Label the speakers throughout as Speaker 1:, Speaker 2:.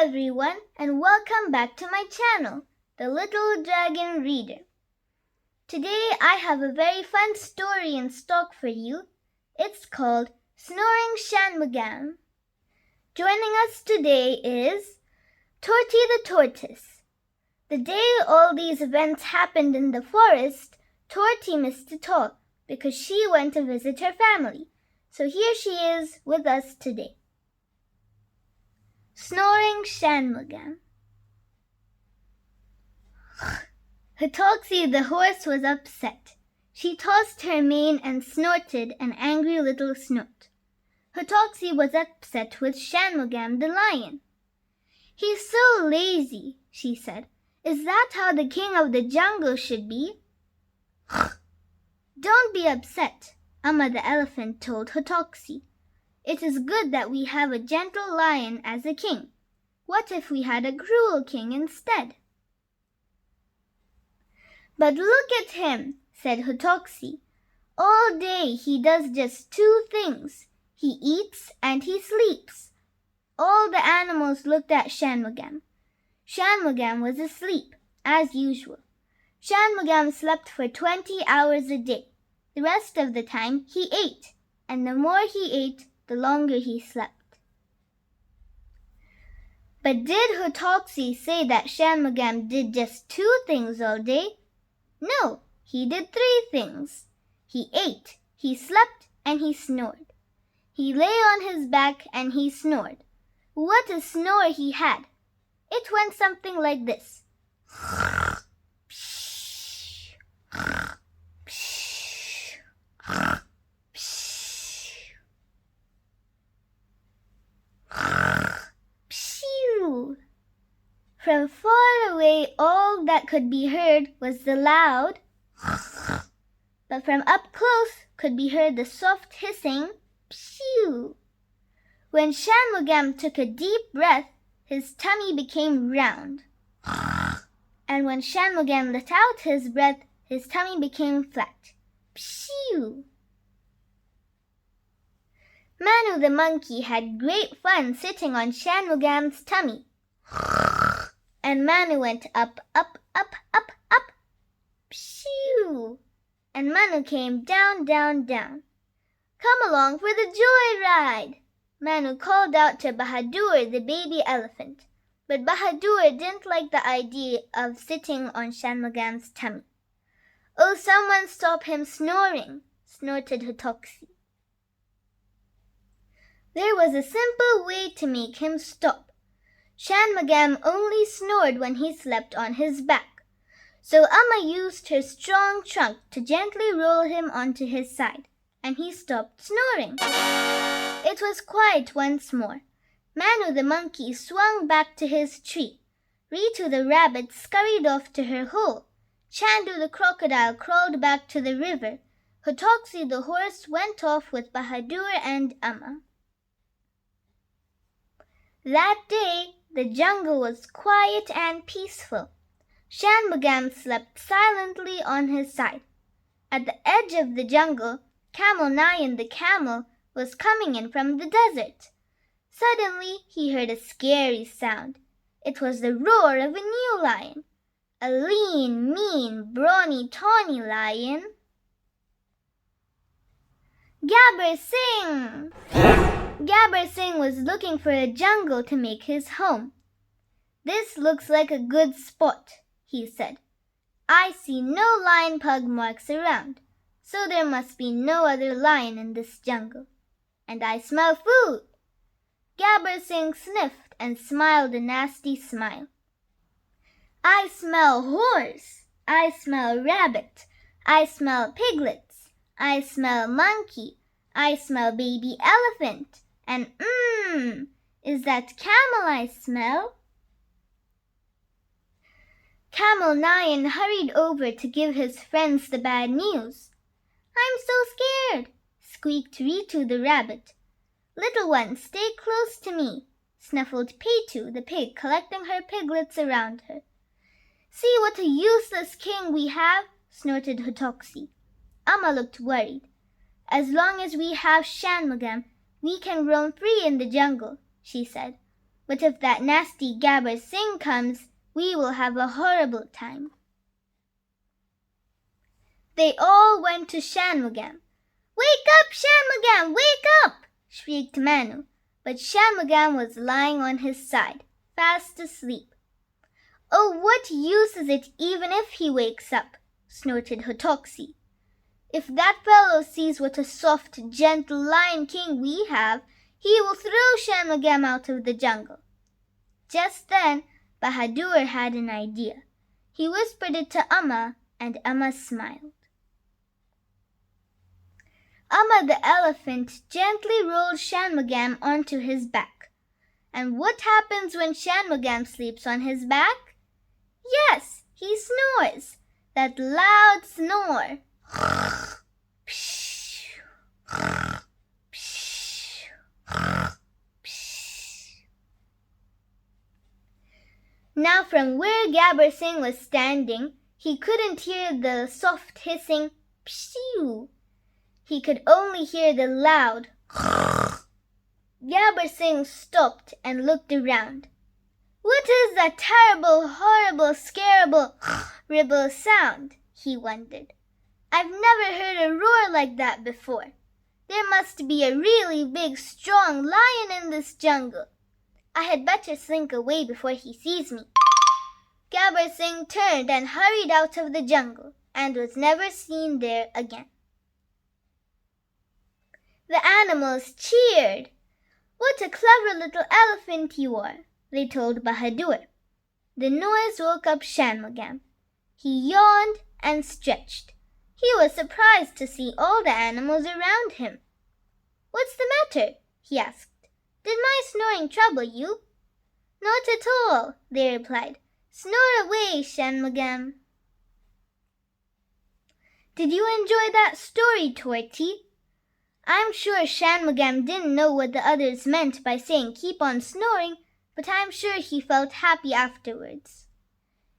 Speaker 1: everyone, and welcome back to my channel, the Little Dragon Reader. Today I have a very fun story in stock for you. It's called Snoring Shanmugam. Joining us today is Torty the Tortoise. The day all these events happened in the forest, Torty missed it all because she went to visit her family. So here she is with us today. Snoring Shanmugam. Hitoxi the horse was upset. She tossed her mane and snorted an angry little snort. Hitoxi was upset with Shanmugam the lion. "He's so lazy," she said. "Is that how the king of the jungle should be?" "Don't be upset," Amma the elephant told Hitoxi. "It is good that we have a gentle lion as a king. What if we had a cruel king instead?" "But look at him," said Hitoxi. "All day he does just two things. He eats and he sleeps." All the animals looked at Shanmugam. Shanmugam was asleep, as usual. Shanmugam slept for 20 hours a day. The rest of the time he ate, and the more he ate, the longer he slept. But did Hitoxi say that Shanmugam did just two things all day? No, he did three things. He ate, he slept, and he snored. He lay on his back and he snored. What a snore he had! It went something like this. From far away, all that could be heard was the loud, but from up close could be heard the soft hissing, pshoo. When Shanmugam took a deep breath, his tummy became round. And when Shanmugam let out his breath, his tummy became flat. Pshoo! Manu the monkey had great fun sitting on Shanmugam's tummy. And Manu went up, up, up, up, up. Pshoo! And Manu came down, down, down. "Come along for the joy ride!" Manu called out to Bahadur the baby elephant. But Bahadur didn't like the idea of sitting on Shanmugam's tummy. "Oh, someone stop him snoring!" snorted Hitoxi. There was a simple way to make him stop. Shanmugam only snored when he slept on his back. So Amma used her strong trunk to gently roll him onto his side, and he stopped snoring. It was quiet once more. Manu the monkey swung back to his tree. Ritu the rabbit scurried off to her hole. Chandu the crocodile crawled back to the river. Hitoxi the horse went off with Bahadur and Amma. That day, the jungle was quiet and peaceful. Shanmugam slept silently on his side. At the edge of the jungle, Camel Nayan the camel was coming in from the desert. Suddenly, he heard a scary sound. It was the roar of a new lion. A lean, mean, brawny, tawny lion. "Gabber Singh!" Gabber Singh was looking for a jungle to make his home. "This looks like a good spot," he said. "I see no lion pug marks around, so there must be no other lion in this jungle. And I smell food." Gabber Singh sniffed and smiled a nasty smile. "I smell horse, I smell rabbit, I smell piglets, I smell monkey, I smell baby elephant, and is that camel I smell?" Camel Nayan hurried over to give his friends the bad news. "I'm so scared," squeaked Ritu the rabbit. "Little one, stay close to me," snuffled Pitu the pig, collecting her piglets around her. "See what a useless king we have," snorted Hitoxi. Amma looked worried. "As long as we have Shanmugam, we can roam free in the jungle," she said. But if that nasty Gabber Singh comes, we will have a horrible time. They all went to Shanmugam. Wake up, Shanmugam! Wake up! Shrieked Manu. But Shanmugam was lying on his side, fast asleep. Oh, what use is it even if he wakes up? Snorted Hotoksi. If that fellow sees what a soft, gentle Lion King we have, he will throw Shanmugam out of the jungle. Just then, Bahadur had an idea. He whispered it to Amma, and Amma smiled. Amma the elephant gently rolled Shanmugam onto his back. And what happens when Shanmugam sleeps on his back? Yes, he snores. That loud snore. Now from where Gabber Singh was standing, he couldn't hear the soft hissing pshoo. He could only hear the loud. Gabber Singh stopped and looked around. What is that terrible, horrible, scarable, ribble sound? He wondered. I've never heard a roar like that before. There must be a really big, strong lion in this jungle. I had better slink away before he sees me. Gabber Singh turned and hurried out of the jungle and was never seen there again. The animals cheered. What a clever little elephant you are, they told Bahadur. The noise woke up Shanmugam. He yawned and stretched. He was surprised to see all the animals around him. What's the matter? He asked. Did my snoring trouble you? Not at all, they replied. Snore away, Shanmugam. Did you enjoy that story, Torty? I'm sure Shanmugam didn't know what the others meant by saying keep on snoring, but I'm sure he felt happy afterwards.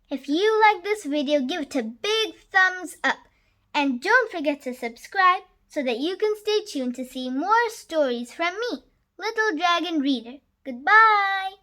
Speaker 1: If you like this video, give it a big thumbs up. And don't forget to subscribe so that you can stay tuned to see more stories from me, Little Dragon Reader. Goodbye!